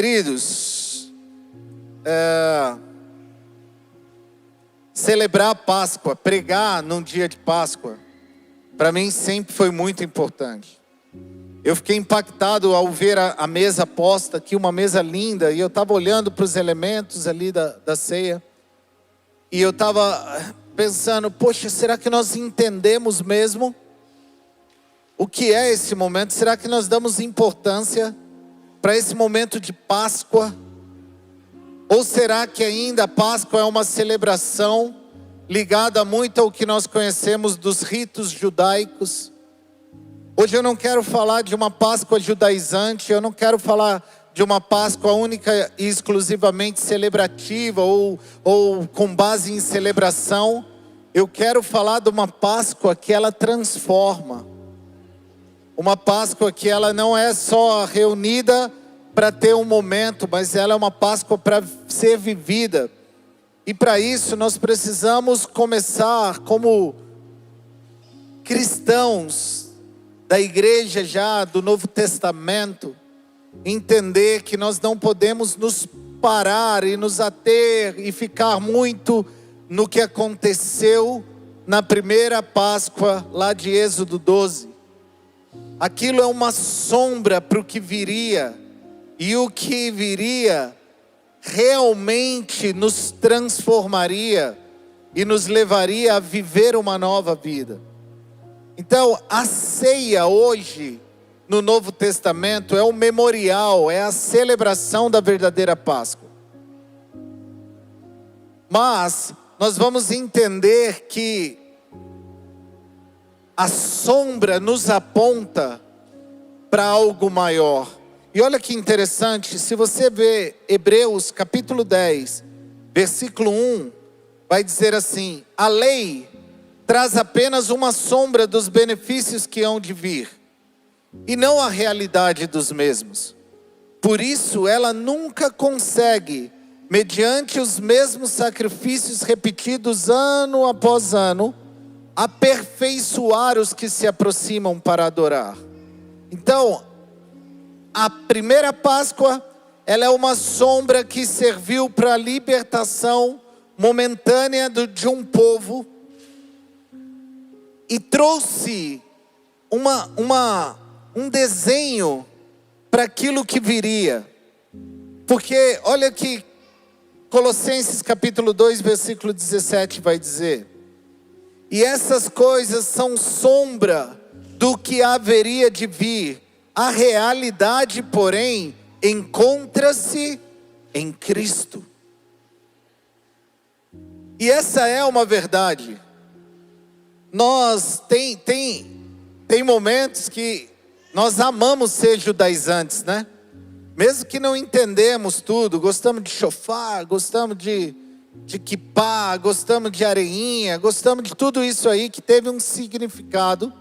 Queridos, celebrar a Páscoa, pregar num dia de Páscoa, para mim sempre foi muito importante. Eu fiquei impactado ao ver a mesa posta aqui, uma mesa linda, e eu estava olhando para os elementos ali da ceia, e eu estava pensando, poxa, será que nós entendemos mesmo o que é esse momento? Será que nós damos importância para esse momento de Páscoa? Ou será que ainda a Páscoa é uma celebração ligada muito ao que nós conhecemos dos ritos judaicos? Hoje eu não quero falar de uma Páscoa judaizante, eu não quero falar de uma Páscoa única e exclusivamente celebrativa ou com base em celebração. Eu quero falar de uma Páscoa que ela transforma. Uma Páscoa que ela não é só reunida para ter um momento, mas ela é uma Páscoa para ser vivida. E para isso nós precisamos começar como cristãos da igreja já do Novo Testamento, entender que nós não podemos nos parar e nos ater e ficar muito no que aconteceu na primeira Páscoa lá de Êxodo 12. Aquilo é uma sombra para o que viria, e o que viria realmente nos transformaria e nos levaria a viver uma nova vida. Então, a ceia hoje, no Novo Testamento, é o memorial, é a celebração da verdadeira Páscoa. Mas, nós vamos entender que a sombra nos aponta para algo maior. E olha que interessante, se você vê Hebreus capítulo 10, versículo 1, vai dizer assim: a lei traz apenas uma sombra dos benefícios que hão de vir, e não a realidade dos mesmos. Por isso ela nunca consegue, mediante os mesmos sacrifícios repetidos ano após ano, aperfeiçoar os que se aproximam para adorar. Então, a primeira Páscoa, ela é uma sombra que serviu para a libertação momentânea de um povo, e trouxe um desenho para aquilo que viria. Porque olha que Colossenses capítulo 2, versículo 17 vai dizer: e essas coisas são sombra do que haveria de vir. A realidade, porém, encontra-se em Cristo. E essa é uma verdade. Nós tem momentos que nós amamos ser judaizantes, né? Mesmo que não entendemos tudo, gostamos de shofar, gostamos de kippá, gostamos de areinha, gostamos de tudo isso aí que teve um significado,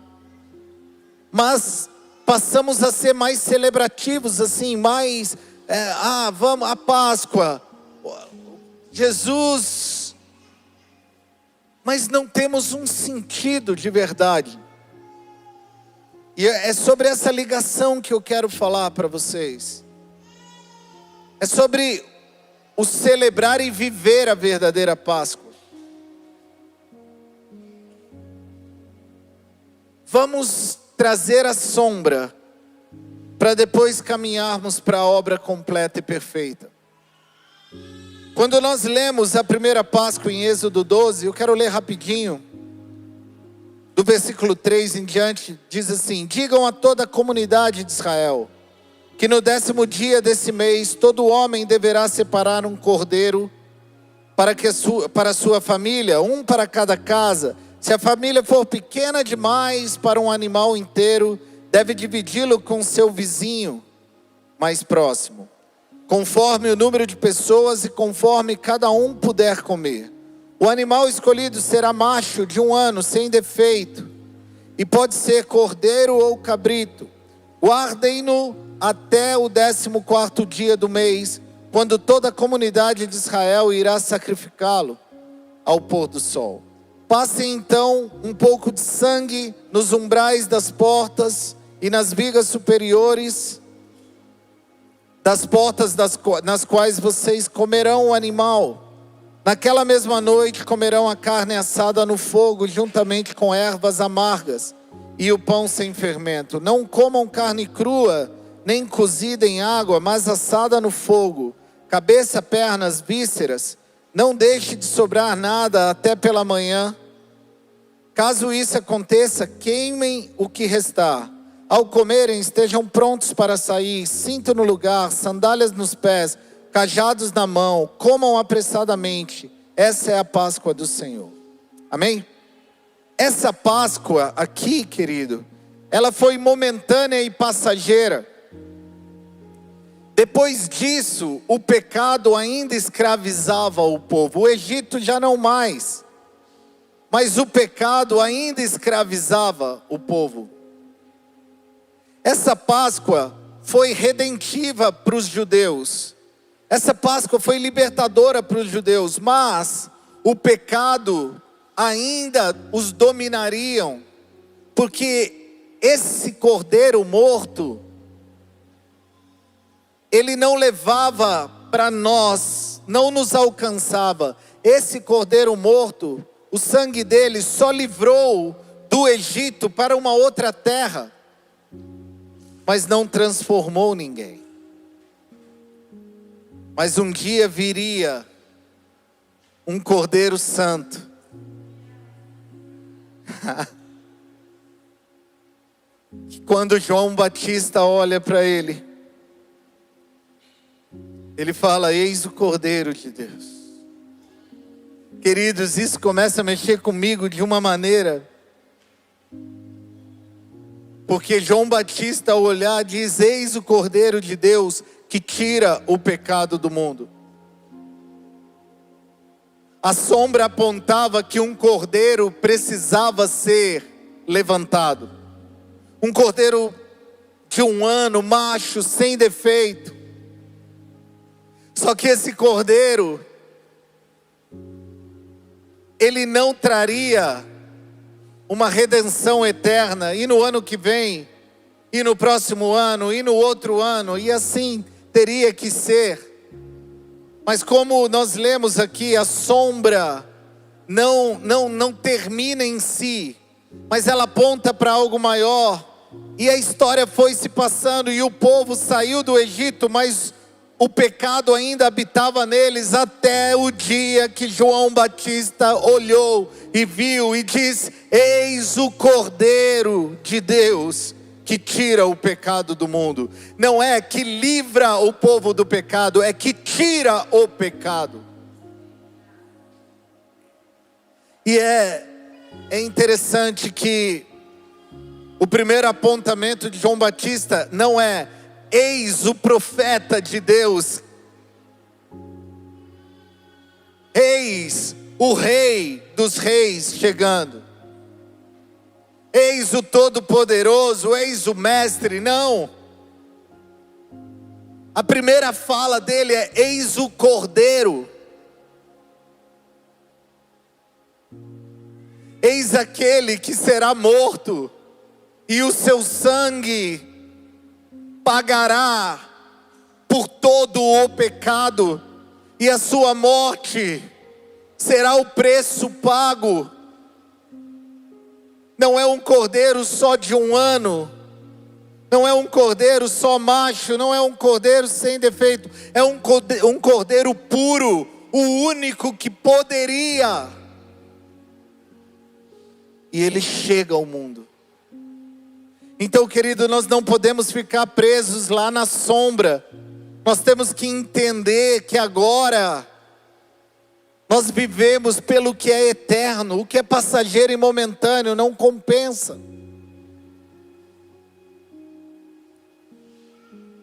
mas passamos a ser mais celebrativos, assim, mais, vamos, a Páscoa, Jesus, mas não temos um sentido de verdade. E é sobre essa ligação que eu quero falar para vocês. É sobre o celebrar e viver a verdadeira Páscoa. Vamos trazer a sombra para depois caminharmos para a obra completa e perfeita. Quando nós lemos a primeira Páscoa em Êxodo 12, eu quero ler rapidinho, do versículo 3 em diante, diz assim: digam a toda a comunidade de Israel, que no 10º dia desse mês, todo homem deverá separar um cordeiro para a sua família, um para cada casa. Se a família for pequena demais para um animal inteiro, deve dividi-lo com seu vizinho mais próximo, conforme o número de pessoas e conforme cada um puder comer. O animal escolhido será macho de 1 ano, sem defeito, e pode ser cordeiro ou cabrito. Guardem-no até o 14º dia do mês, quando toda a comunidade de Israel irá sacrificá-lo ao pôr do sol. Passem então um pouco de sangue nos umbrais das portas e nas vigas superiores das portas nas quais vocês comerão o animal. Naquela mesma noite comerão a carne assada no fogo, juntamente com ervas amargas e o pão sem fermento. Não comam carne crua, nem cozida em água, mas assada no fogo. Cabeça, pernas, vísceras. Não deixe de sobrar nada até pela manhã. Caso isso aconteça, queimem o que restar. Ao comerem, estejam prontos para sair, cinto no lugar, sandálias nos pés, cajados na mão, comam apressadamente. Essa é a Páscoa do Senhor. Amém? Essa Páscoa aqui, querido, ela foi momentânea e passageira. Depois disso, o pecado ainda escravizava o povo. O Egito já não mais. Mas o pecado ainda escravizava o povo. Essa Páscoa foi redentiva para os judeus. Essa Páscoa foi libertadora para os judeus. Mas o pecado ainda os dominariam. Porque esse cordeiro morto, ele não levava para nós, não nos alcançava. Esse cordeiro morto, o sangue dele só livrou do Egito para uma outra terra, mas não transformou ninguém. Mas um dia viria um cordeiro santo. Quando João Batista olha para ele, ele fala: eis o Cordeiro de Deus. Queridos, isso começa a mexer comigo de uma maneira, porque João Batista ao olhar diz: eis o Cordeiro de Deus que tira o pecado do mundo. A sombra apontava que um cordeiro precisava ser levantado. Um cordeiro de 1 ano, macho, sem defeito. Só que esse cordeiro, ele não traria uma redenção eterna, e no ano que vem, e no próximo ano, e no outro ano, e assim teria que ser. Mas como nós lemos aqui, a sombra não termina em si, mas ela aponta para algo maior, e a história foi se passando, e o povo saiu do Egito, mas o pecado ainda habitava neles até o dia que João Batista olhou e viu e disse: eis o Cordeiro de Deus que tira o pecado do mundo. Não é que livra o povo do pecado, é que tira o pecado. E é interessante que o primeiro apontamento de João Batista não é: eis o profeta de Deus, eis o rei dos reis chegando, eis o todo-poderoso, eis o mestre. Não, a primeira fala dele é: eis o Cordeiro, eis aquele que será morto, e o seu sangue pagará por todo o pecado, e a sua morte será o preço pago. Não é um cordeiro só de 1 ano, não é um cordeiro só macho, não é um cordeiro sem defeito, é um cordeiro puro, o único que poderia. E ele chega ao mundo. Então, querido, nós não podemos ficar presos lá na sombra. Nós temos que entender que agora nós vivemos pelo que é eterno. O que é passageiro e momentâneo não compensa.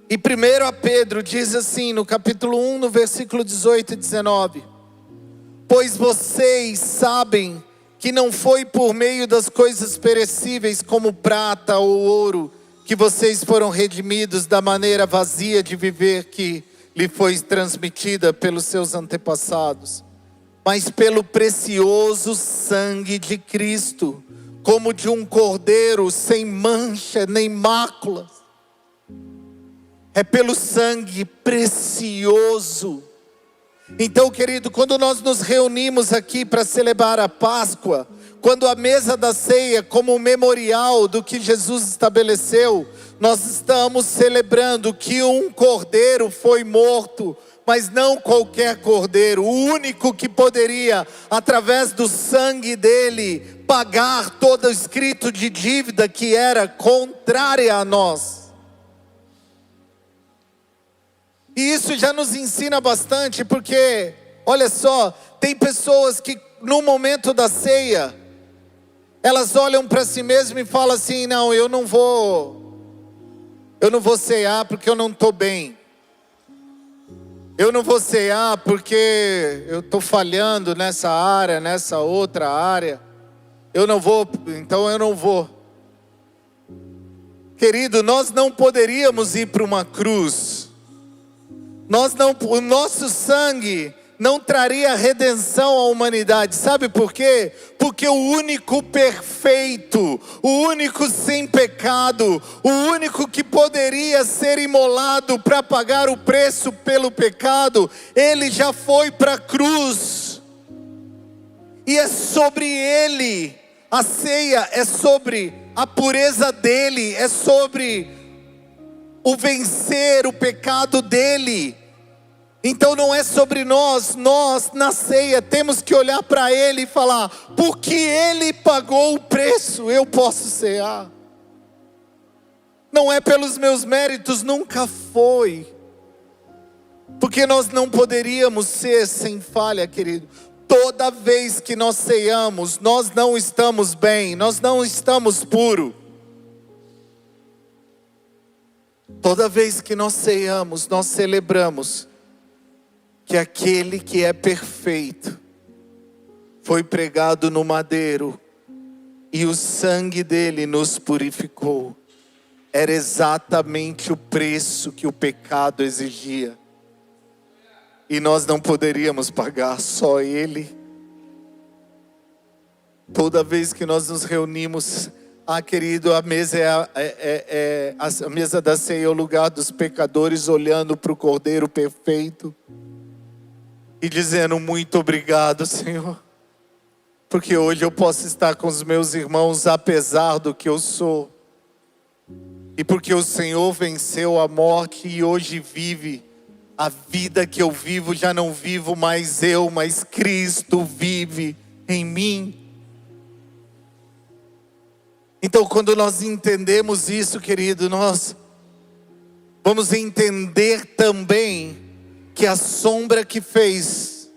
E 1 Pedro diz assim, no capítulo 1, no versículo 18 e 19: pois vocês sabem que não foi por meio das coisas perecíveis como prata ou ouro que vocês foram redimidos da maneira vazia de viver que lhe foi transmitida pelos seus antepassados, mas pelo precioso sangue de Cristo, como de um cordeiro sem mancha nem mácula. é pelo sangue precioso. Então, querido, quando nós nos reunimos aqui para celebrar a Páscoa, quando a mesa da ceia, como um memorial do que Jesus estabeleceu, nós estamos celebrando que um cordeiro foi morto, mas não qualquer cordeiro, o único que poderia, através do sangue dele, pagar todo o escrito de dívida que era contrária a nós. E isso já nos ensina bastante, porque, olha só, tem pessoas que no momento da ceia, elas olham para si mesmas e falam assim: não, eu não vou cear porque eu não estou bem. Eu não vou cear porque eu estou falhando nessa área, nessa outra área. Então eu não vou. Querido, nós não poderíamos ir para uma cruz. O nosso sangue não traria redenção à humanidade. Sabe por quê? Porque o único perfeito, o único sem pecado, o único que poderia ser imolado para pagar o preço pelo pecado, ele já foi para a cruz. E é sobre ele, a ceia é sobre a pureza dele, é sobre o vencer o pecado dele. Então não é sobre nós na ceia temos que olhar para ele e falar: porque ele pagou o preço, eu posso cear. Não é pelos meus méritos, nunca foi. Porque nós não poderíamos ser sem falha, querido. Toda vez que nós ceamos, nós não estamos bem, nós não estamos puros. Toda vez que nós ceamos, nós celebramos que aquele que é perfeito foi pregado no madeiro e o sangue dele nos purificou. Era exatamente o preço que o pecado exigia. E nós não poderíamos pagar, só ele. Toda vez que nós nos reunimos, querido, a mesa a mesa da ceia é o lugar dos pecadores olhando para o Cordeiro perfeito e dizendo: muito obrigado, Senhor, porque hoje eu posso estar com os meus irmãos apesar do que eu sou, e porque o Senhor venceu a morte e hoje vive a vida que eu vivo. Já não vivo mais eu, mas Cristo vive em mim. Então, quando nós entendemos isso, querido, nós vamos entender também que a sombra que fez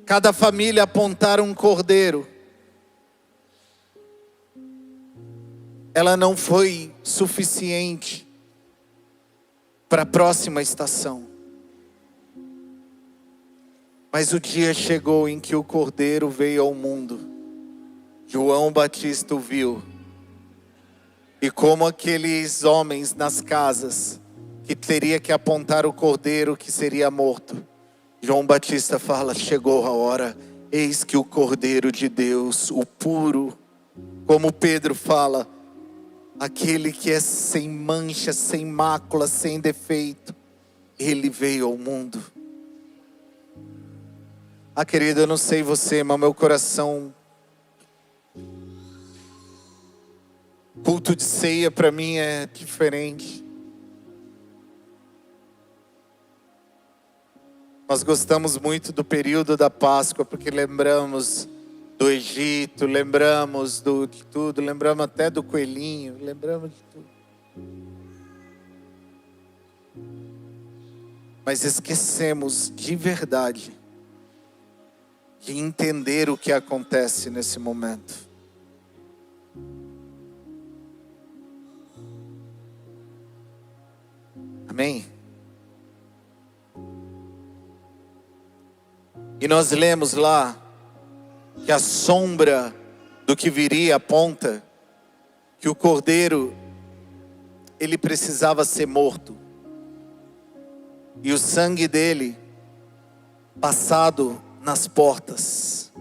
cada família apontar um cordeiro, ela não foi suficiente para a próxima estação. Mas o dia chegou em que o cordeiro veio ao mundo. João Batista o viu. E como aqueles homens nas casas que teria que apontar o cordeiro que seria morto, João Batista fala: chegou a hora, eis que o Cordeiro de Deus, o puro. Como Pedro fala: aquele que é sem mancha, sem mácula, sem defeito, ele veio ao mundo. Querido, eu não sei você, mas meu coração, culto de ceia para mim é diferente. Nós gostamos muito do período da Páscoa, porque lembramos do Egito, lembramos de tudo, lembramos até do coelhinho, lembramos de tudo. Mas esquecemos de verdade de entender o que acontece nesse momento. Amém? E nós lemos lá que a sombra do que viria aponta que o cordeiro, ele precisava ser morto. E o sangue dele passado nas portas.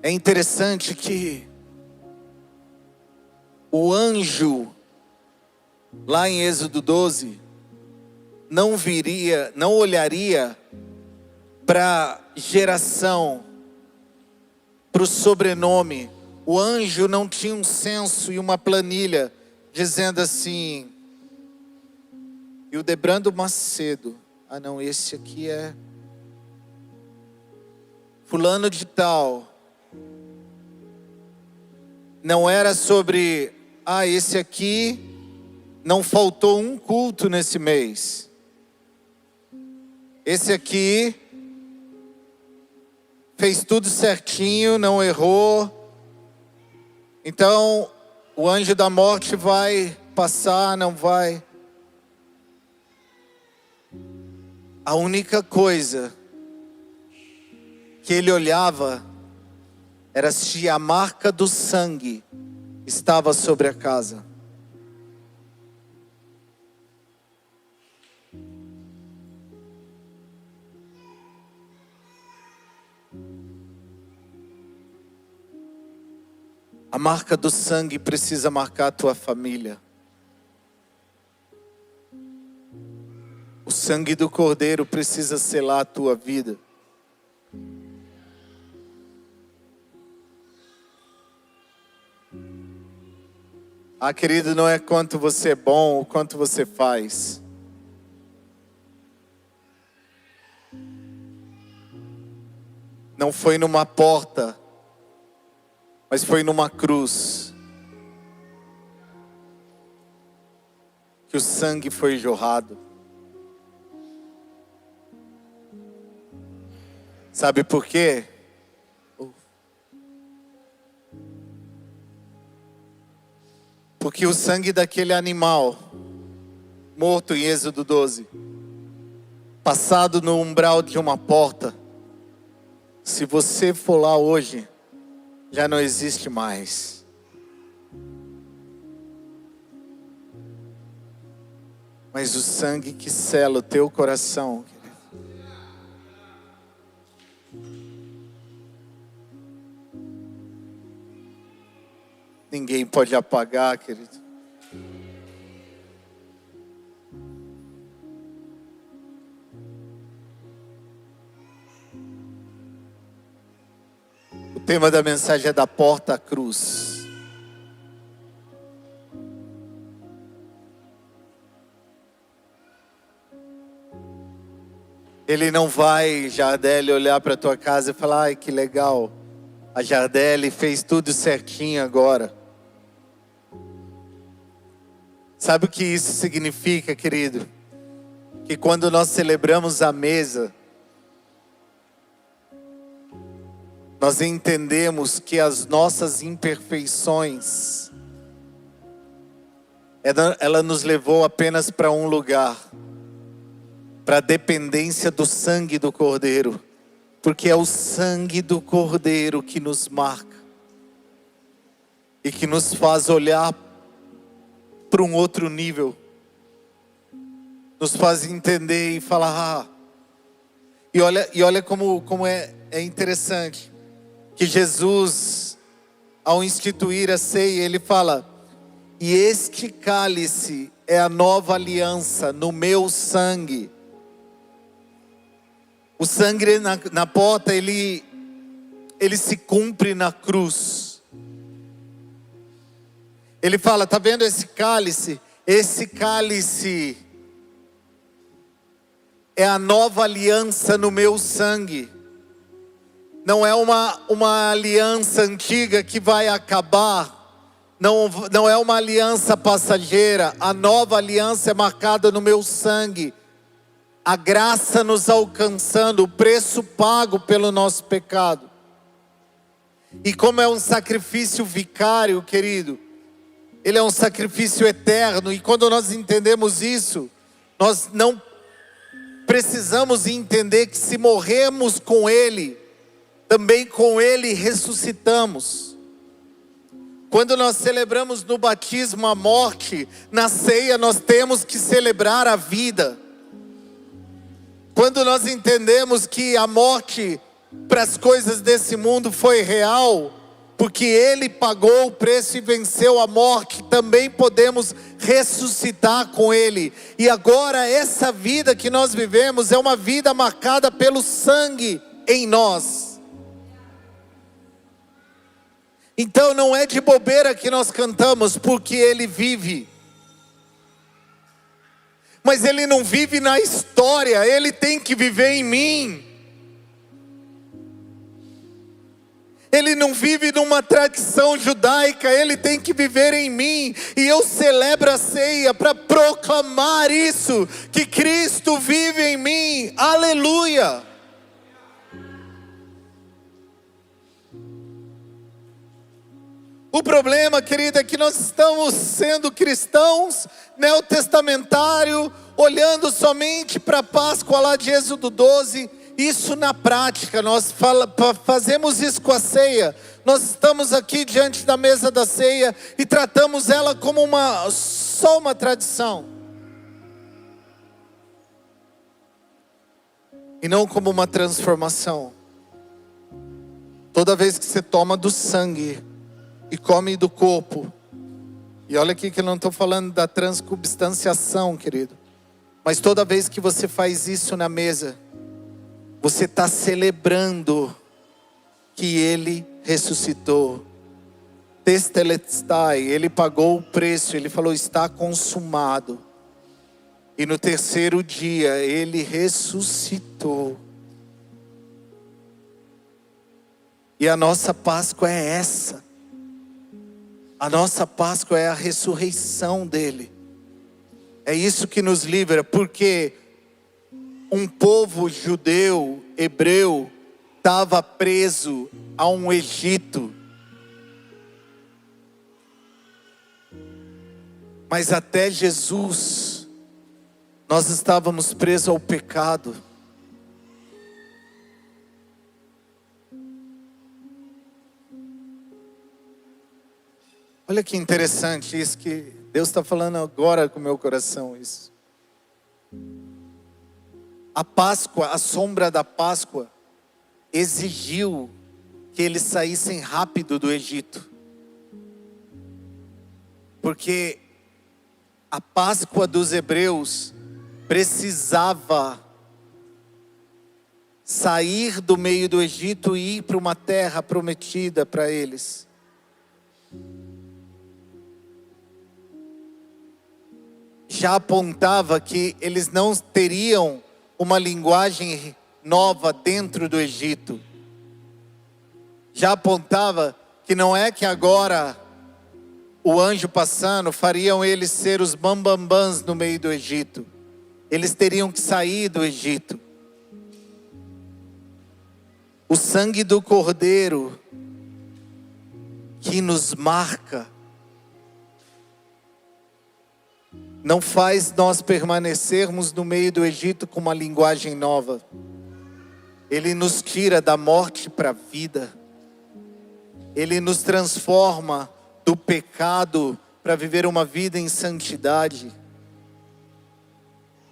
É interessante que o anjo, lá em Êxodo 12, não olharia para geração, para o sobrenome. O anjo não tinha um censo e uma planilha dizendo assim: e o Debrando Macedo, não, esse aqui é fulano de tal. Não era sobre, esse aqui não faltou um culto nesse mês. Esse aqui fez tudo certinho, não errou. Então, o anjo da morte vai passar, não vai. A única coisa que ele olhava era se a marca do sangue estava sobre a casa. A marca do sangue precisa marcar a tua família. O sangue do Cordeiro precisa selar a tua vida. Querido, não é quanto você é bom ou quanto você faz. Não foi numa porta, mas foi numa cruz que o sangue foi jorrado. Sabe por quê? Porque o sangue daquele animal, morto em Êxodo 12, passado no umbral de uma porta, se você for lá hoje, já não existe mais. Mas o sangue que sela o teu coração, ninguém pode apagar, querido. O tema da mensagem é da porta à cruz. Ele não vai, Jardelle, olhar para a tua casa e falar: ai, que legal, a Jardelle fez tudo certinho agora. Sabe o que isso significa, querido? Que quando nós celebramos a mesa, nós entendemos que as nossas imperfeições, ela nos levou apenas para um lugar, para a dependência do sangue do Cordeiro, porque é o sangue do Cordeiro que nos marca e que nos faz olhar para um outro nível, nos faz entender e falar: e olha como é interessante, que Jesus, ao instituir a ceia, ele fala: e este cálice é a nova aliança no meu sangue. O sangue na porta, ele se cumpre na cruz. Ele fala: tá vendo esse cálice? Esse cálice é a nova aliança no meu sangue. Não é uma aliança antiga que vai acabar. Não é uma aliança passageira. A nova aliança é marcada no meu sangue. A graça nos alcançando, o preço pago pelo nosso pecado. E como é um sacrifício vicário, querido, ele é um sacrifício eterno. E quando nós entendemos isso, nós não precisamos entender que se morrermos com ele, também com ele ressuscitamos. Quando nós celebramos no batismo a morte, na ceia nós temos que celebrar a vida. Quando nós entendemos que a morte para as coisas desse mundo foi real, porque Ele pagou o preço e venceu a morte, também podemos ressuscitar com Ele. E agora essa vida que nós vivemos é uma vida marcada pelo sangue em nós. Então não é de bobeira que nós cantamos, porque Ele vive. Mas Ele não vive na história, Ele tem que viver em mim. Ele não vive numa tradição judaica, Ele tem que viver em mim. E eu celebro a ceia para proclamar isso, que Cristo vive em mim. Aleluia! O problema, querida, é que nós estamos sendo cristãos neotestamentário, olhando somente para a Páscoa lá de Êxodo 12. Isso na prática, nós fazemos isso com a ceia. Nós estamos aqui diante da mesa da ceia e tratamos ela como só uma tradição. E não como uma transformação. Toda vez que você toma do sangue e come do corpo, e olha aqui que eu não estou falando da transubstanciação, querido, mas toda vez que você faz isso na mesa, você está celebrando que Ele ressuscitou. Testelestai, Ele pagou o preço, Ele falou, está consumado. E no terceiro dia, Ele ressuscitou. E a nossa Páscoa é essa. A nossa Páscoa é a ressurreição dEle. É isso que nos livra, porque um povo judeu, hebreu, estava preso a um Egito. Mas até Jesus, nós estávamos presos ao pecado. Olha que interessante isso que Deus está falando agora com o meu coração, isso. A Páscoa, a sombra da Páscoa, exigiu que eles saíssem rápido do Egito. Porque a Páscoa dos hebreus precisava sair do meio do Egito e ir para uma terra prometida para eles. Já apontava que eles não teriam uma linguagem nova dentro do Egito. Já apontava que não é que agora o anjo passando fariam eles ser os bambambãs no meio do Egito. Eles teriam que sair do Egito. O sangue do Cordeiro que nos marca não faz nós permanecermos no meio do Egito com uma linguagem nova. Ele nos tira da morte para a vida. Ele nos transforma do pecado para viver uma vida em santidade.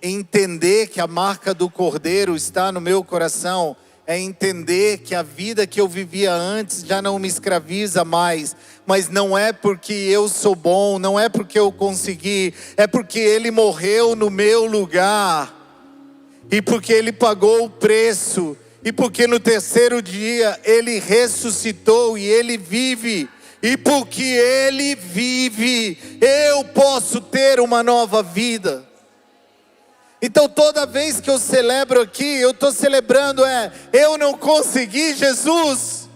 Entender que a marca do Cordeiro está no meu coração é entender que a vida que eu vivia antes já não me escraviza mais. Mas não é porque eu sou bom, não é porque eu consegui, é porque Ele morreu no meu lugar. E porque Ele pagou o preço. E porque no terceiro dia Ele ressuscitou e Ele vive. E porque Ele vive, eu posso ter uma nova vida. Então toda vez que eu celebro aqui, eu estou celebrando eu não consegui, Jesus,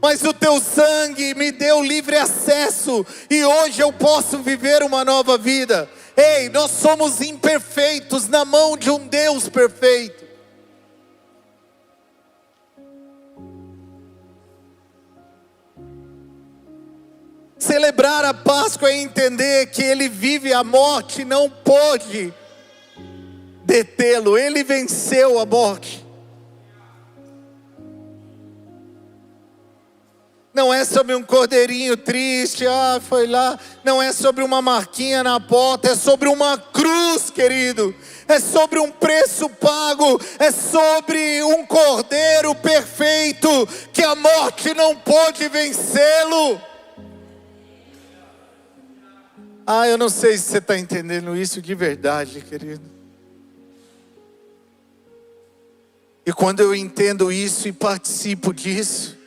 mas o teu sangue me deu livre acesso, e hoje eu posso viver uma nova vida. Ei, nós somos imperfeitos na mão de um Deus perfeito. Celebrar a Páscoa é entender que Ele vive, a morte não pode detê-lo, Ele venceu a morte. Não é sobre um cordeirinho triste, foi lá. Não é sobre uma marquinha na porta, é sobre uma cruz, querido. É sobre um preço pago, é sobre um cordeiro perfeito, que a morte não pôde vencê-lo. Eu não sei se você está entendendo isso de verdade, querido. E quando eu entendo isso e participo disso,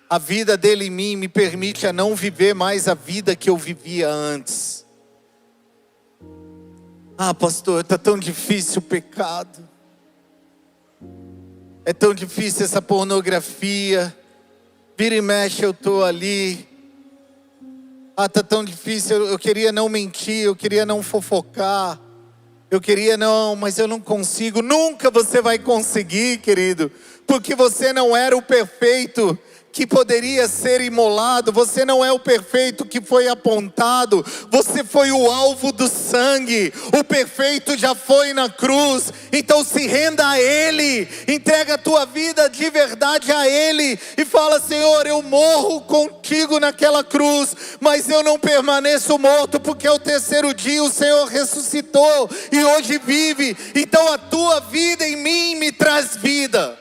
a vida dele em mim me permite a não viver mais a vida que eu vivia antes. Pastor, está tão difícil o pecado. É tão difícil essa pornografia. Vira e mexe eu estou ali. Está tão difícil, eu queria não mentir, eu queria não fofocar. Eu queria não, mas eu não consigo. Nunca você vai conseguir, querido. Porque você não era o perfeito que poderia ser imolado. Você não é o perfeito que foi apontado. Você foi o alvo do sangue. O perfeito já foi na cruz. Então se renda a Ele. Entrega a tua vida de verdade a Ele. E fala: Senhor, eu morro contigo naquela cruz, mas eu não permaneço morto, porque ao terceiro dia o Senhor ressuscitou e hoje vive. Então a tua vida em mim me traz vida.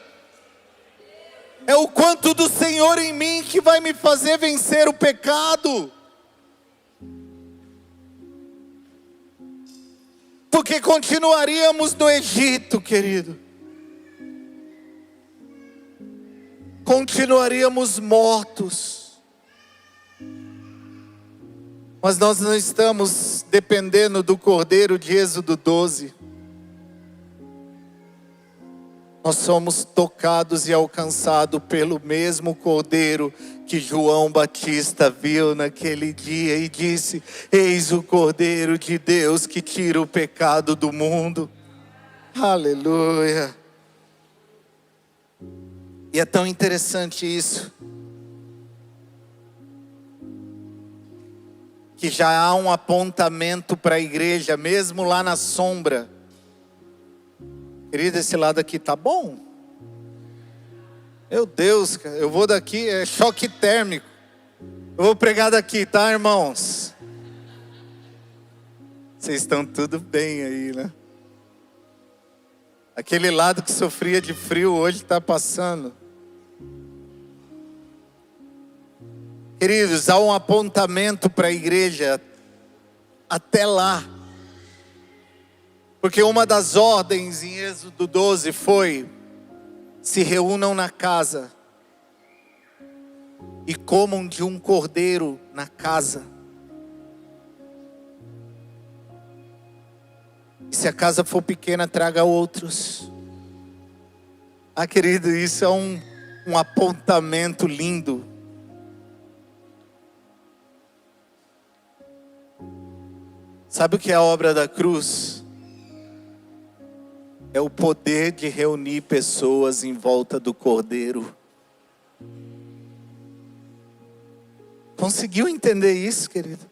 É o quanto do Senhor em mim que vai me fazer vencer o pecado. Porque continuaríamos no Egito, querido. Continuaríamos mortos. Mas nós não estamos dependendo do Cordeiro de Êxodo 12. Nós somos tocados e alcançados pelo mesmo Cordeiro que João Batista viu naquele dia e disse: eis o Cordeiro de Deus que tira o pecado do mundo. Aleluia. E é tão interessante isso, que já há um apontamento para a igreja, mesmo lá na sombra. Querido, esse lado aqui tá bom? Meu Deus, eu vou daqui, é choque térmico. Eu vou pregar daqui, tá, irmãos? Vocês estão tudo bem aí, né? Aquele lado que sofria de frio hoje está passando. Queridos, há um apontamento para a igreja até lá. Porque uma das ordens em Êxodo 12 foi: se reúnam na casa e comam de um cordeiro na casa. E se a casa for pequena, traga outros. Querido, isso é um apontamento lindo. Sabe o que é a obra da cruz? É o poder de reunir pessoas em volta do Cordeiro. Conseguiu entender isso, querido?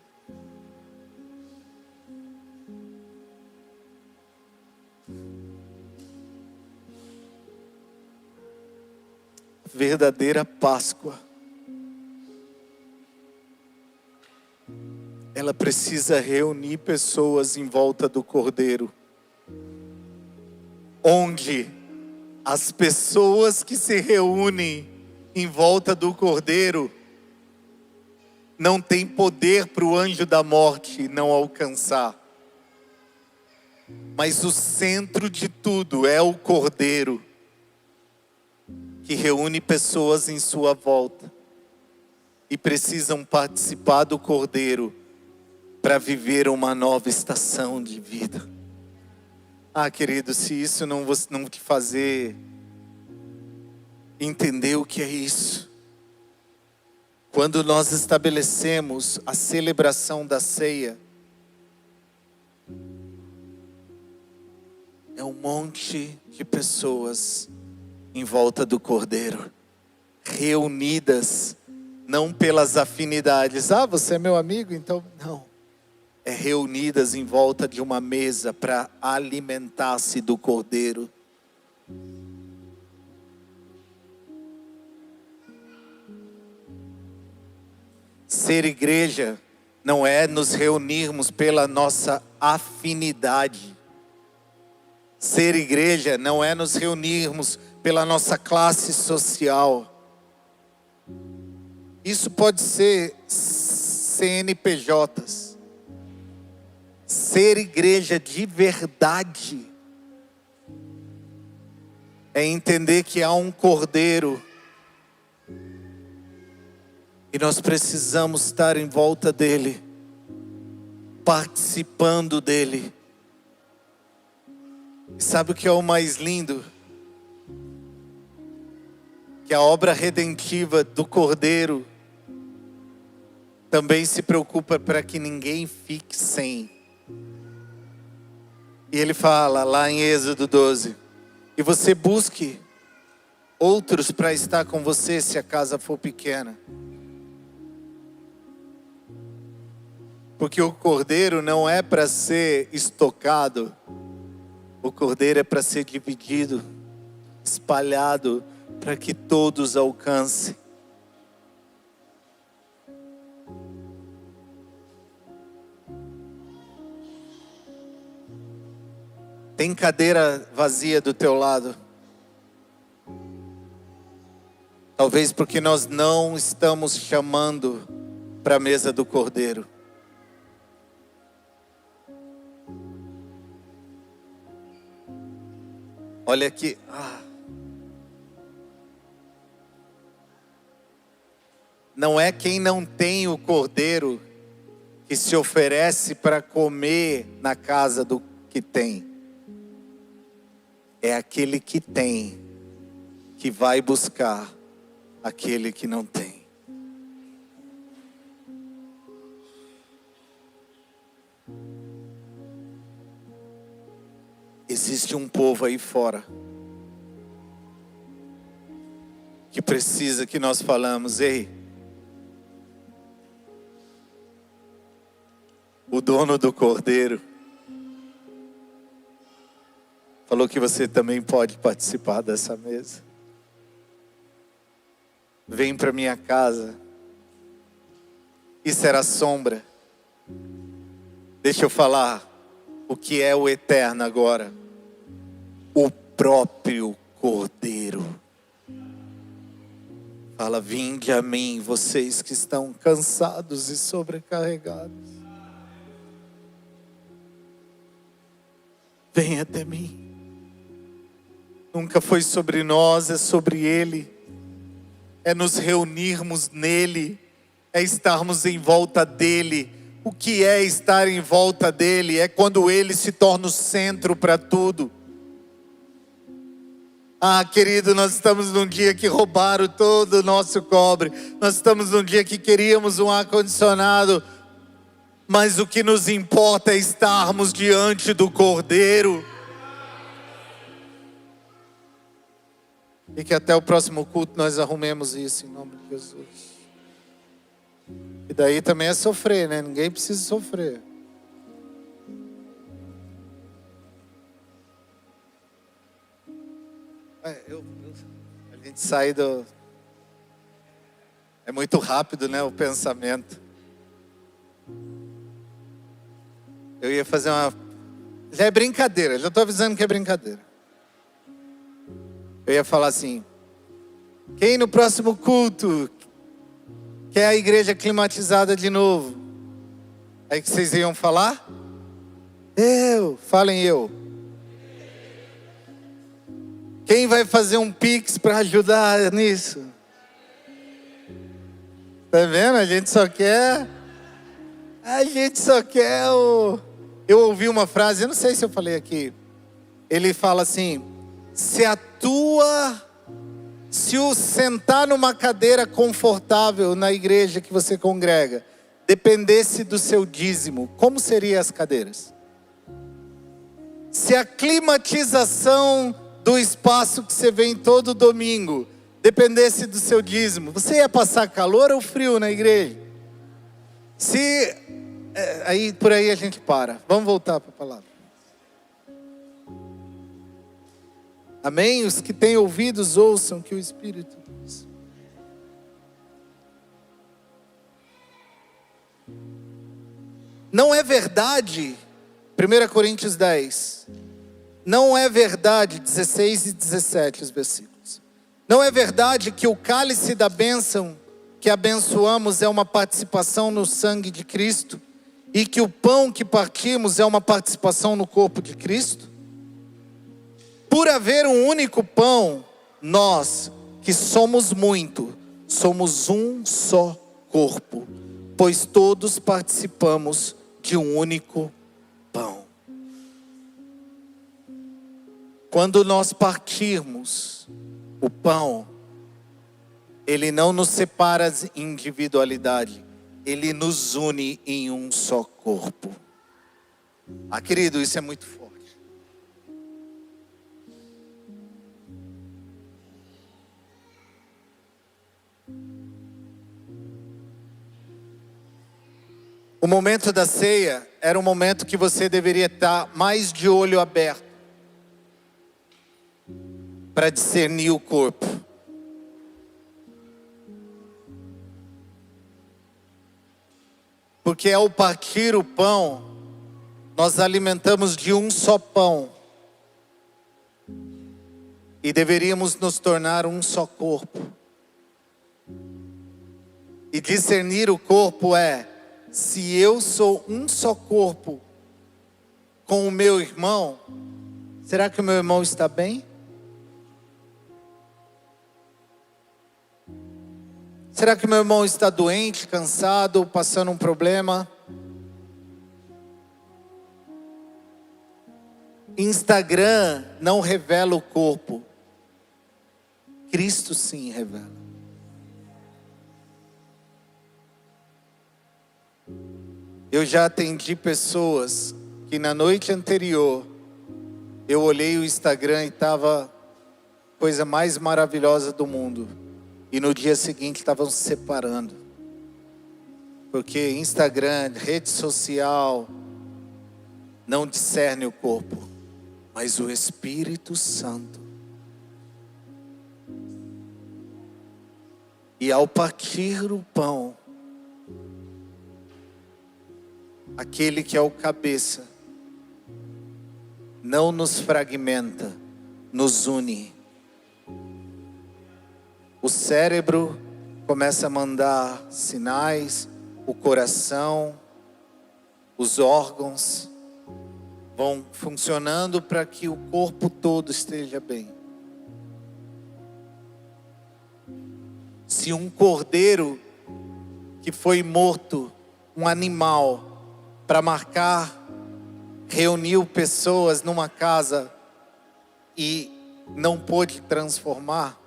Verdadeira Páscoa, ela precisa reunir pessoas em volta do Cordeiro. Onde as pessoas que se reúnem em volta do Cordeiro não tem poder para o anjo da morte não alcançar. Mas o centro de tudo é o Cordeiro, que reúne pessoas em sua volta e precisam participar do Cordeiro para viver uma nova estação de vida. Querido, se isso não te fazer entender o que é isso. Quando nós estabelecemos a celebração da ceia, é um monte de pessoas em volta do Cordeiro, reunidas, não pelas afinidades. Você é meu amigo, então não. É reunidas em volta de uma mesa para alimentar-se do Cordeiro. Ser igreja não é nos reunirmos pela nossa afinidade. Ser igreja não é nos reunirmos pela nossa classe social. Isso pode ser CNPJs. Ser igreja de verdade é entender que há um Cordeiro e nós precisamos estar em volta dele, participando dele. E sabe o que é o mais lindo? Que a obra redentiva do Cordeiro também se preocupa para que ninguém fique sem. E ele fala lá em Êxodo 12, e você busque outros para estar com você se a casa for pequena. Porque o Cordeiro não é para ser estocado, o Cordeiro é para ser dividido, espalhado, para que todos alcancem. Tem cadeira vazia do teu lado? Talvez porque nós não estamos chamando para a mesa do Cordeiro. Olha aqui. Não é quem não tem o Cordeiro que se oferece para comer na casa do que tem. É aquele que tem, que vai buscar aquele que não tem. Existe um povo aí fora que precisa que nós falamos: ei, o dono do Cordeiro falou que você também pode participar dessa mesa. Vem para minha casa. Isso era sombra. Deixa eu falar o que é o eterno agora. O próprio Cordeiro. Fala: vinde a mim, vocês que estão cansados e sobrecarregados. Venha até mim. Nunca foi sobre nós, é sobre Ele. É nos reunirmos nele. É estarmos em volta dEle. O que é estar em volta dEle? É quando Ele se torna o centro para tudo. Querido, nós estamos num dia que roubaram todo o nosso cobre. Nós estamos num dia que queríamos um ar-condicionado. Mas o que nos importa é estarmos diante do Cordeiro. E que até o próximo culto nós arrumemos isso em nome de Jesus. E daí também é sofrer, né? Ninguém precisa sofrer. A gente sai do... É muito rápido, né? O pensamento. Eu ia fazer uma... Já é brincadeira, já estou avisando que é brincadeira. Eu ia falar assim: quem no próximo culto quer a igreja climatizada de novo? Aí que vocês iam falar? Falem eu. Quem vai fazer um pix para ajudar nisso? Tá vendo? A gente só quer o... Eu ouvi uma frase, eu não sei se eu falei aqui. Ele fala assim: se o sentar numa cadeira confortável na igreja que você congrega dependesse do seu dízimo, como seriam as cadeiras? Se a climatização do espaço que você vem todo domingo dependesse do seu dízimo, você ia passar calor ou frio na igreja? Por aí a gente para. Vamos voltar para a palavra. Amém? Os que têm ouvidos ouçam que o Espírito diz. Não é verdade, 1 Coríntios 10, não é verdade, 16 e 17 os versículos. Não é verdade que o cálice da bênção que abençoamos é uma participação no sangue de Cristo, e que o pão que partimos é uma participação no corpo de Cristo? Por haver um único pão, nós, que somos muito, somos um só corpo, pois todos participamos de um único pão. Quando nós partirmos o pão, ele não nos separa em individualidade, ele nos une em um só corpo. Querido, isso é muito forte. O momento da ceia era um momento que você deveria estar mais de olho aberto para discernir o corpo. Porque ao partir o pão, nós alimentamos de um só pão. E deveríamos nos tornar um só corpo. E discernir o corpo é: se eu sou um só corpo com o meu irmão, será que o meu irmão está bem? Será que meu irmão está doente, cansado, passando um problema? Instagram não revela o corpo. Cristo sim revela. Eu já atendi pessoas que na noite anterior eu olhei o Instagram e estava a coisa mais maravilhosa do mundo. E no dia seguinte estavam se separando. Porque Instagram, rede social, não discerne o corpo, mas o Espírito Santo. E ao partir o pão, aquele que é o cabeça, não nos fragmenta, nos une. O cérebro começa a mandar sinais, o coração, os órgãos vão funcionando para que o corpo todo esteja bem. Se um cordeiro que foi morto, um animal, para marcar, reuniu pessoas numa casa e não pôde transformar,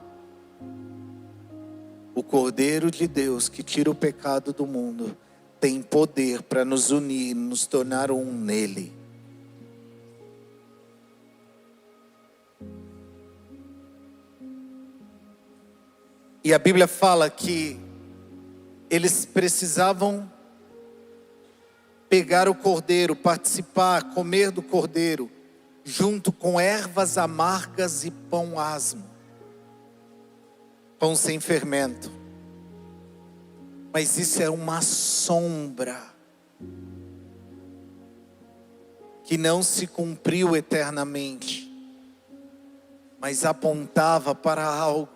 o Cordeiro de Deus que tira o pecado do mundo tem poder para nos unir, nos tornar um nele. E a Bíblia fala que eles precisavam pegar o cordeiro, participar, comer do cordeiro, junto com ervas amargas e pão asmo. Pão sem fermento. Mas isso é uma sombra que não se cumpriu eternamente, mas apontava para algo.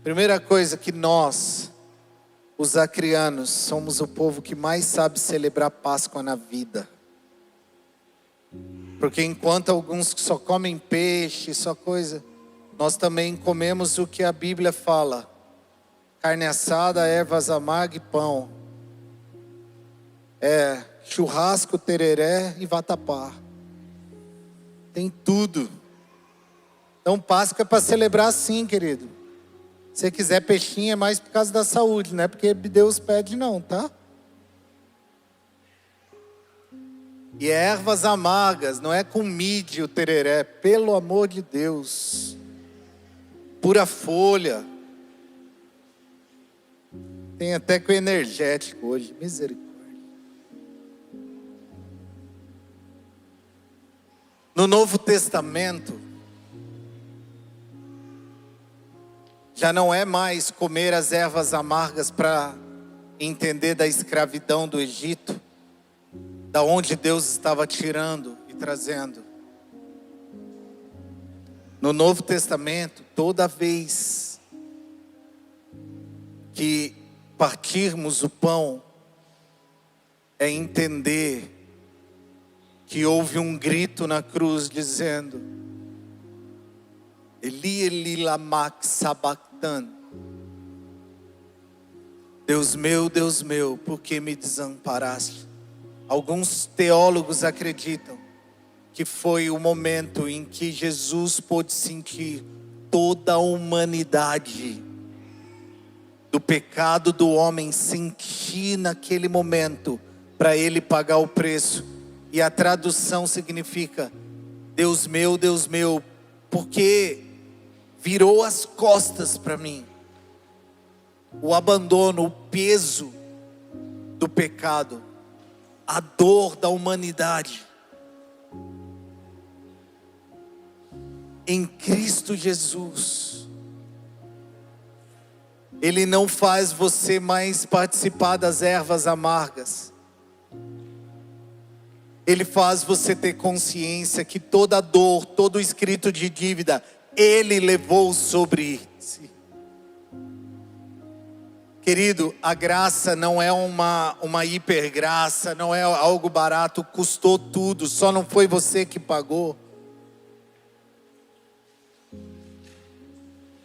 Primeira coisa que nós, os acrianos, somos o povo que mais sabe celebrar Páscoa na vida. Porque enquanto alguns só comem peixe, só coisa, nós também comemos o que a Bíblia fala: carne assada, ervas amargas e pão. Churrasco, tereré e vatapá. Tem tudo. Então Páscoa é para celebrar sim, querido. Se você quiser peixinho é mais por causa da saúde, não é porque Deus pede não, tá? E ervas amargas, não é com mídia o tereré, pelo amor de Deus. Pura folha. Tem até com energético hoje, misericórdia. No Novo Testamento, já não é mais comer as ervas amargas para entender da escravidão do Egito, da onde Deus estava tirando e trazendo. No Novo Testamento, toda vez que partirmos o pão, é entender que houve um grito na cruz dizendo: Eli, Eli, lama sabachthani. Deus meu, por que me desamparaste? Alguns teólogos acreditam que foi o momento em que Jesus pôde sentir toda a humanidade do pecado do homem, sentir naquele momento, para ele pagar o preço. E a tradução significa: Deus meu, porque virou as costas para mim. O abandono, o peso do pecado, a dor da humanidade. Em Cristo Jesus, Ele não faz você mais participar das ervas amargas. Ele faz você ter consciência que toda dor, todo escrito de dívida, Ele levou sobre si. Querido, a graça não é uma hipergraça, não é algo barato, custou tudo, só não foi você que pagou.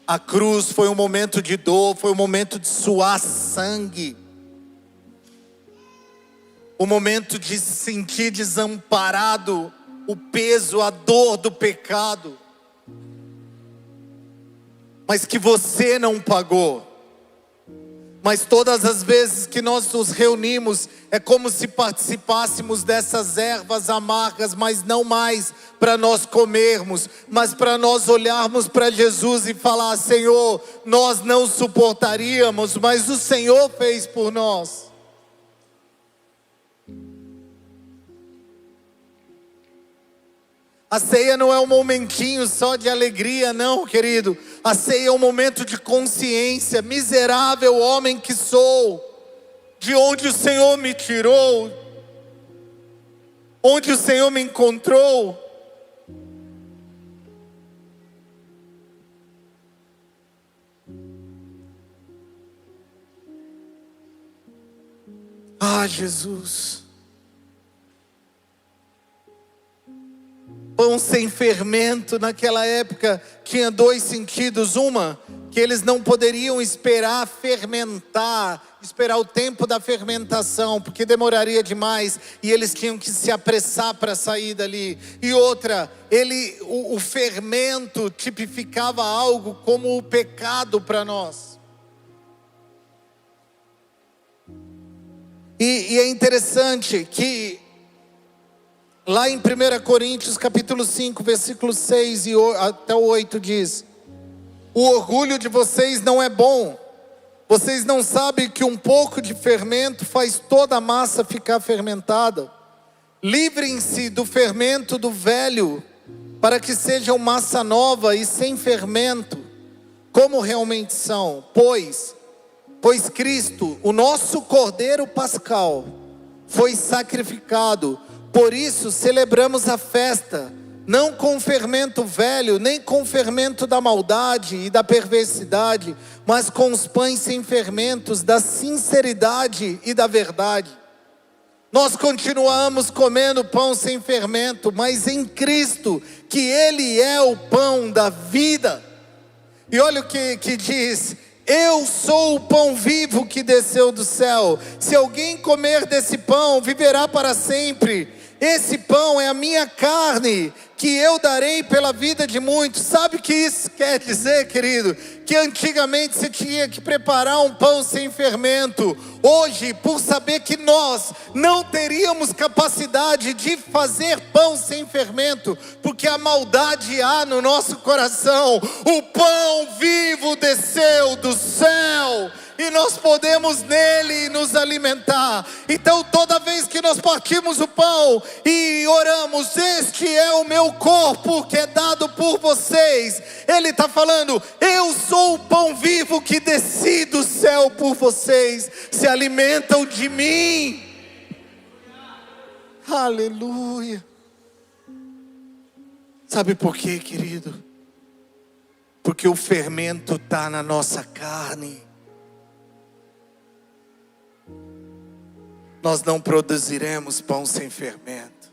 A cruz foi um momento de dor, foi um momento de suar sangue. O momento de se sentir desamparado, o peso, a dor do pecado. Mas que você não pagou. Mas todas as vezes que nós nos reunimos, é como se participássemos dessas ervas amargas, mas não mais para nós comermos, mas para nós olharmos para Jesus e falar: Senhor, nós não suportaríamos, mas o Senhor fez por nós. A ceia não é um momentinho só de alegria, não, querido. A ceia é um momento de consciência. Miserável homem que sou, de onde o Senhor me tirou, onde o Senhor me encontrou. Ah, Jesus. Pão sem fermento naquela época tinha dois sentidos. Uma, que eles não poderiam esperar fermentar, esperar o tempo da fermentação, porque demoraria demais e eles tinham que se apressar para sair dali. E outra, o fermento tipificava algo como o pecado para nós. E é interessante que lá em 1 Coríntios capítulo 5, versículo 6 até o 8 diz: o orgulho de vocês não é bom. Vocês não sabem que um pouco de fermento faz toda a massa ficar fermentada? Livrem-se do fermento do velho, para que sejam massa nova e sem fermento, como realmente são. Pois Cristo, o nosso Cordeiro Pascal, foi sacrificado. Por isso celebramos a festa, não com fermento velho, nem com fermento da maldade e da perversidade, mas com os pães sem fermentos, da sinceridade e da verdade. Nós continuamos comendo pão sem fermento, mas em Cristo, que Ele é o pão da vida. E olha o que diz: eu sou o pão vivo que desceu do céu. Se alguém comer desse pão, viverá para sempre. Esse pão é a minha carne, que eu darei pela vida de muitos. Sabe o que isso quer dizer, querido? Que antigamente você tinha que preparar um pão sem fermento. Hoje, por saber que nós não teríamos capacidade de fazer pão sem fermento, porque a maldade há no nosso coração, o pão vivo desceu do céu, e nós podemos nele nos alimentar. Então toda vez que nós partimos o pão e oramos: este é o meu corpo que é dado por vocês, Ele está falando: eu sou o pão vivo que desci do céu por vocês. se alimentam de mim. Aleluia. Sabe por quê, querido? Porque o fermento está na nossa carne. Nós não produziremos pão sem fermento.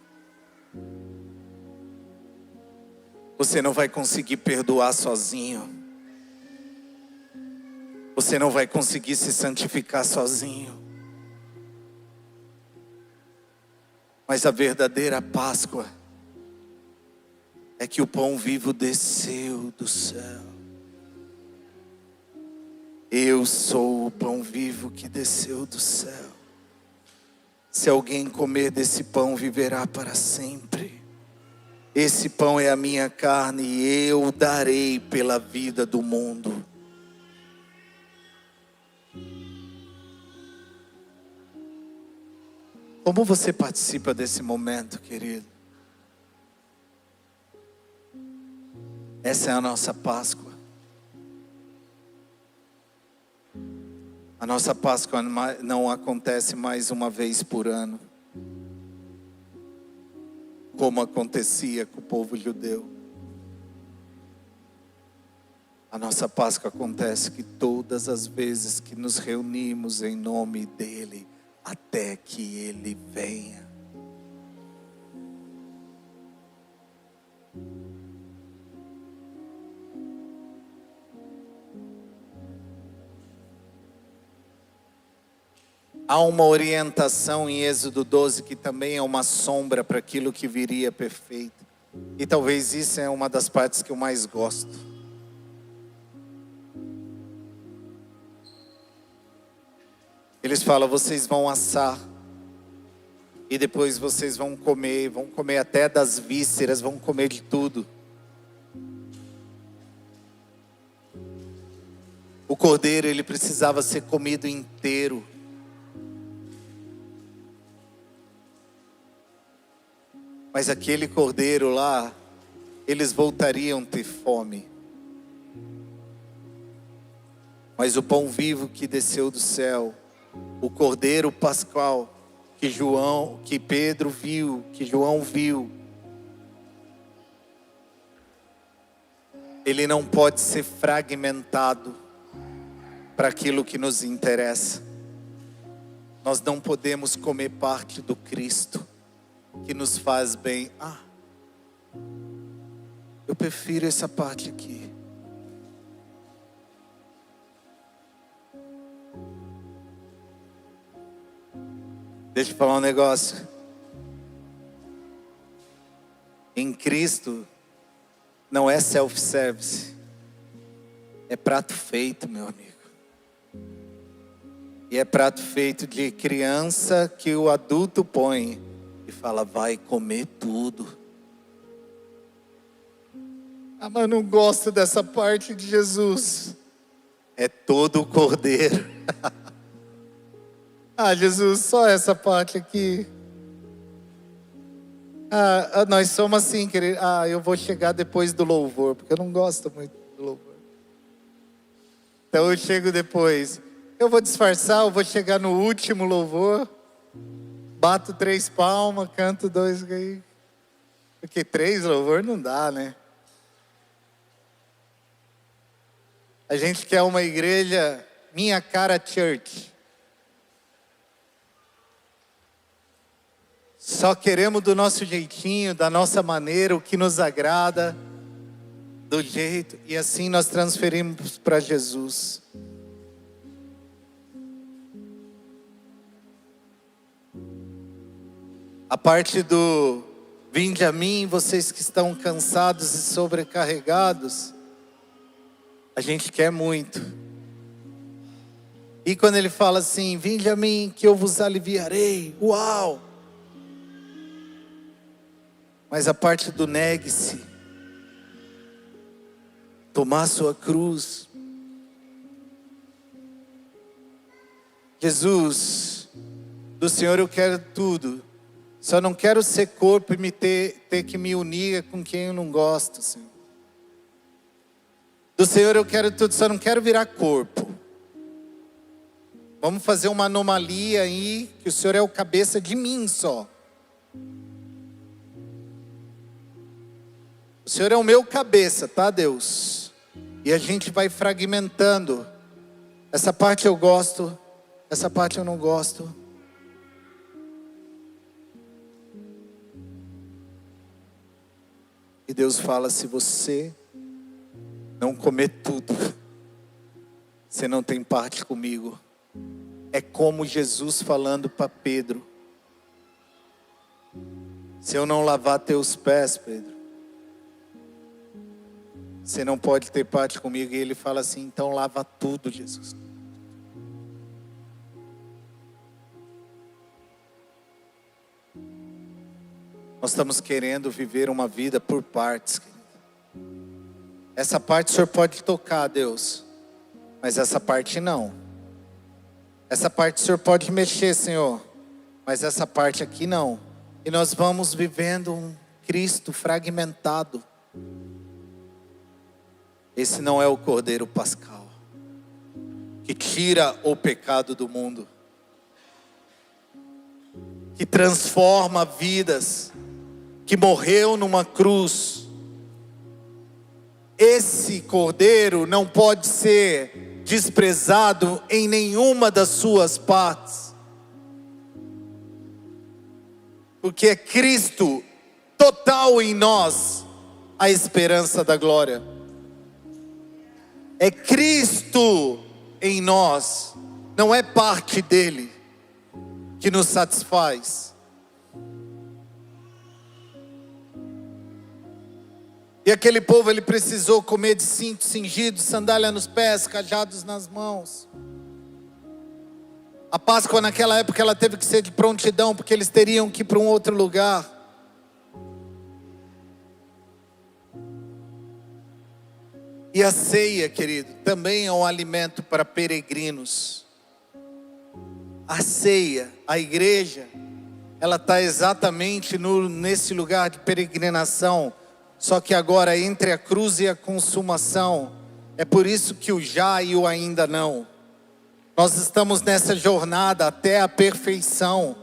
Você não vai conseguir perdoar sozinho. Você não vai conseguir se santificar sozinho. Mas a verdadeira Páscoa é que o pão vivo desceu do céu. Eu sou o pão vivo que desceu do céu. Se alguém comer desse pão, viverá para sempre. Esse pão é a minha carne e eu darei pela vida do mundo. Como você participa desse momento, querido? Essa é a nossa Páscoa. A nossa Páscoa não acontece mais uma vez por ano, como acontecia com o povo judeu. A nossa Páscoa acontece que todas as vezes que nos reunimos em nome dEle, até que Ele venha. Há uma orientação em Êxodo 12 que também é uma sombra para aquilo que viria perfeito. E talvez isso é uma das partes que eu mais gosto. Eles falam, vocês vão assar. E depois vocês vão comer até das vísceras, vão comer de tudo. O cordeiro, ele precisava ser comido inteiro. Mas aquele cordeiro lá, eles voltariam a ter fome. Mas o pão vivo que desceu do céu, o cordeiro pascal que Pedro viu, que João viu, ele não pode ser fragmentado para aquilo que nos interessa. Nós não podemos comer parte do Cristo que nos faz bem. Eu prefiro essa parte aqui. Deixa eu falar um negócio. Em Cristo não é self-service, é prato feito, meu amigo. E é prato feito de criança que o adulto põe e fala, vai comer tudo. Mas eu não gosto dessa parte de Jesus. É todo o cordeiro. Jesus, só essa parte aqui. Nós somos assim, querido. Eu vou chegar depois do louvor, porque eu não gosto muito do louvor. Então eu chego depois. Eu vou disfarçar, eu vou chegar no último louvor. Bato 3 palmas, canto 2. Porque 3 louvor não dá, né? A gente quer uma igreja, minha cara church. Só queremos do nosso jeitinho, da nossa maneira, o que nos agrada, do jeito. E assim nós transferimos para Jesus. A parte do vinde a mim, vocês que estão cansados e sobrecarregados, a gente quer muito. E quando ele fala assim, vinde a mim que eu vos aliviarei, uau! Mas a parte do negue-se, tomar sua cruz. Jesus, do Senhor eu quero tudo. Só não quero ser corpo e ter que me unir com quem eu não gosto, Senhor. Do Senhor eu quero tudo, só não quero virar corpo. Vamos fazer uma anomalia aí, que o Senhor é o cabeça de mim só. O Senhor é o meu cabeça, tá, Deus? E a gente vai fragmentando. Essa parte eu gosto, essa parte eu não gosto. E Deus fala: se você não comer tudo, você não tem parte comigo. É como Jesus falando para Pedro: se eu não lavar teus pés, Pedro, você não pode ter parte comigo. E ele fala assim: então lava tudo, Jesus. Nós estamos querendo viver uma vida por partes, querido. Essa parte o Senhor pode tocar, Deus, mas essa parte não. Essa parte o Senhor pode mexer, Senhor, mas essa parte aqui não. E nós vamos vivendo um Cristo fragmentado. Esse não é o Cordeiro Pascal, que tira o pecado do mundo, que transforma vidas, que morreu numa cruz. Esse Cordeiro não pode ser desprezado em nenhuma das suas partes, porque é Cristo total em nós, a esperança da glória. É Cristo em nós, não é parte dele que nos satisfaz. E aquele povo, ele precisou comer de cinto cingido, sandália nos pés, cajados nas mãos. A Páscoa naquela época ela teve que ser de prontidão, porque eles teriam que ir para um outro lugar. E a ceia, querido, também é um alimento para peregrinos. A ceia, a igreja, ela está exatamente nesse lugar de peregrinação. Só que agora entre a cruz e a consumação, é por isso que o já e o ainda não. Nós estamos nessa jornada até a perfeição.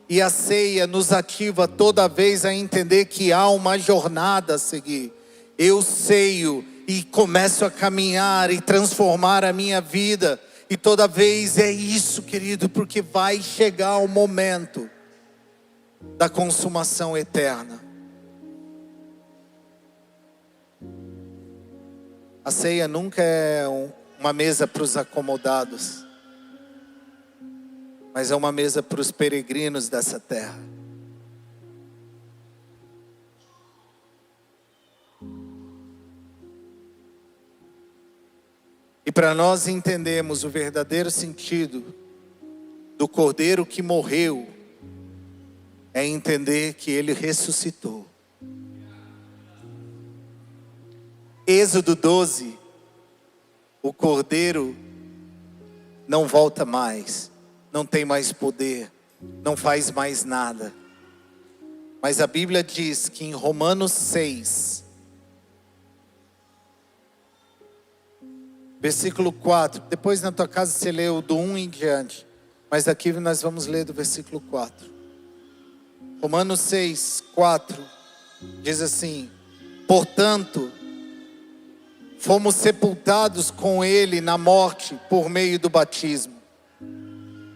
E a ceia nos ativa toda vez a entender que há uma jornada a seguir. Eu ceio e começo a caminhar e transformar a minha vida. E toda vez é isso, querido, porque vai chegar o momento da consumação eterna. A ceia nunca é uma mesa para os acomodados, mas é uma mesa para os peregrinos dessa terra. E para nós entendermos o verdadeiro sentido do Cordeiro que morreu, é entender que ele ressuscitou. Êxodo 12, o Cordeiro não volta mais, não tem mais poder, não faz mais nada. Mas a Bíblia diz que em Romanos 6, versículo 4, depois na tua casa você leu do 1 em diante, mas aqui nós vamos ler do versículo 4. Romanos 6, 4, diz assim: portanto, fomos sepultados com ele na morte por meio do batismo,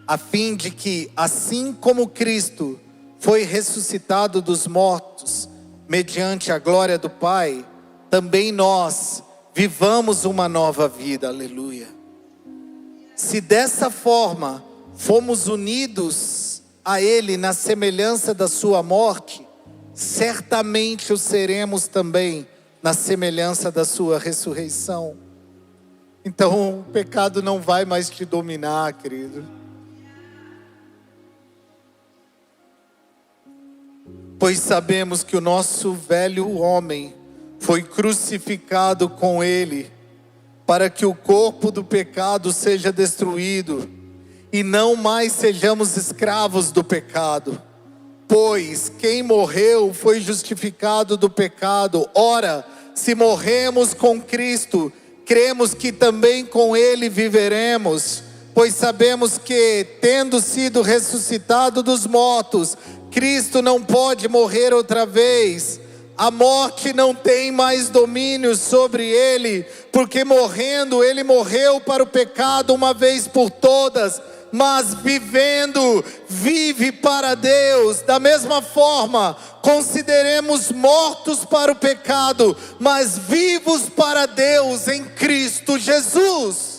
a fim de que, assim como Cristo foi ressuscitado dos mortos, mediante a glória do Pai, também nós vivamos uma nova vida, aleluia. Se dessa forma fomos unidos a ele na semelhança da sua morte, certamente o seremos também na semelhança da sua ressurreição. Então o pecado não vai mais te dominar, querido. Pois sabemos que o nosso velho homem foi crucificado com ele, para que o corpo do pecado seja destruído, e não mais sejamos escravos do pecado. Pois quem morreu foi justificado do pecado. Ora, se morremos com Cristo, cremos que também com ele viveremos, pois sabemos que, tendo sido ressuscitado dos mortos, Cristo não pode morrer outra vez. A morte não tem mais domínio sobre ele, porque morrendo, ele morreu para o pecado uma vez por todas, mas vivendo, vive para Deus. Da mesma forma, consideremos mortos para o pecado, mas vivos para Deus em Cristo Jesus.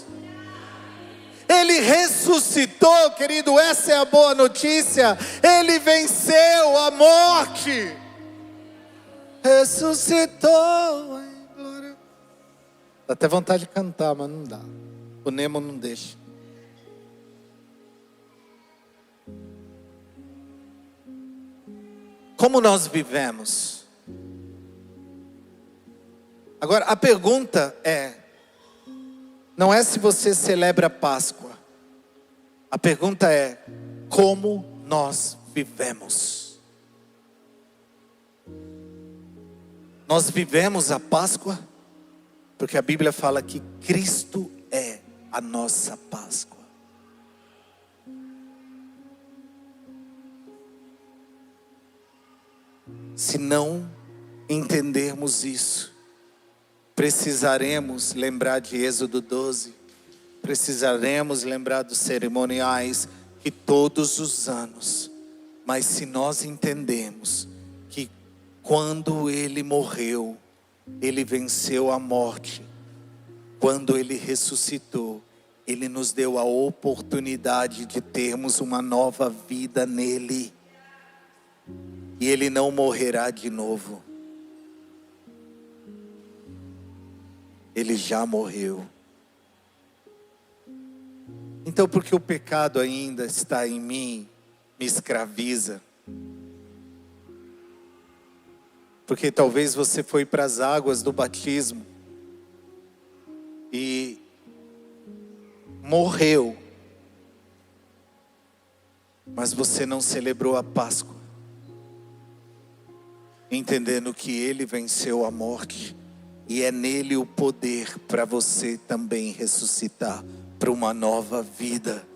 Ele ressuscitou, querido, essa é a boa notícia. Ele venceu a morte. Ressuscitou em glória. Dá até vontade de cantar, mas não dá. O Nemo não deixa. Como nós vivemos? Agora, a pergunta não é se você celebra a Páscoa. A pergunta é, como nós vivemos? Nós vivemos a Páscoa, porque a Bíblia fala que Cristo é a nossa Páscoa. Se não entendermos isso, precisaremos lembrar de Êxodo 12, precisaremos lembrar dos cerimoniais que todos os anos, mas se nós entendemos que quando Ele morreu, Ele venceu a morte, quando Ele ressuscitou, Ele nos deu a oportunidade de termos uma nova vida nele. E Ele não morrerá de novo. Ele já morreu. Então, porque o pecado ainda está em mim, me escraviza. Porque talvez você foi para as águas do batismo e morreu, mas você não celebrou a Páscoa, entendendo que Ele venceu a morte e é nele o poder para você também ressuscitar para uma nova vida.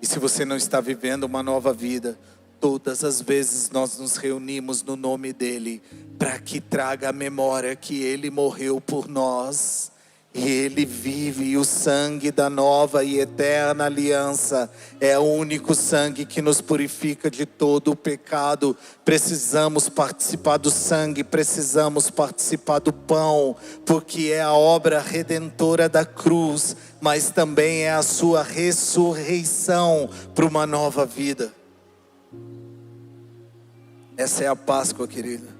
E se você não está vivendo uma nova vida, todas as vezes nós nos reunimos no nome dEle, para que traga a memória que Ele morreu por nós, e Ele vive, e o sangue da nova e eterna aliança é o único sangue que nos purifica de todo o pecado. Precisamos participar do sangue, precisamos participar do pão, porque é a obra redentora da cruz, mas também é a sua ressurreição para uma nova vida. Essa é a Páscoa, querida.